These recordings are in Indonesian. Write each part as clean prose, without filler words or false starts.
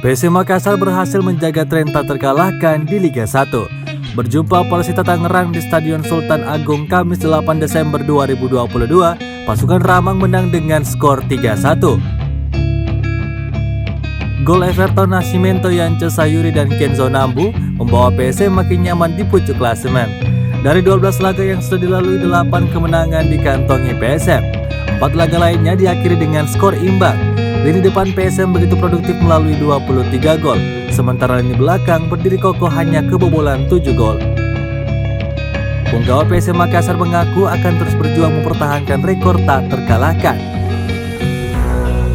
PSM Makassar berhasil menjaga tren tak terkalahkan di Liga 1. Berjumpa Persita Tangerang di Stadion Sultan Agung Kamis 8 Desember 2022, pasukan Ramang menang dengan skor 3-1. Gol Everton Nascimento, Yance Sayuri dan Kenzo Nambu membawa PSM makin nyaman di pucuk klasemen. Dari 12 laga yang sudah dilalui, 8 kemenangan dikantongi PSM. 4 laga lainnya diakhiri dengan skor imbang. Lini depan PSM begitu produktif melalui 23 gol, sementara lini belakang berdiri kokoh hanya kebobolan 7 gol. Punggawa PSM Makassar mengaku akan terus berjuang mempertahankan rekor tak terkalahkan.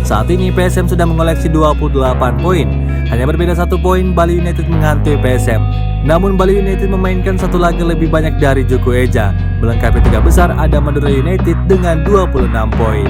Saat ini PSM sudah mengoleksi 28 poin, hanya berbeda 1 poin Bali United menghantui PSM. Namun Bali United memainkan 1 laga lebih banyak dari Juku Eja. Melengkapi 3 besar ada Madura United dengan 26 poin.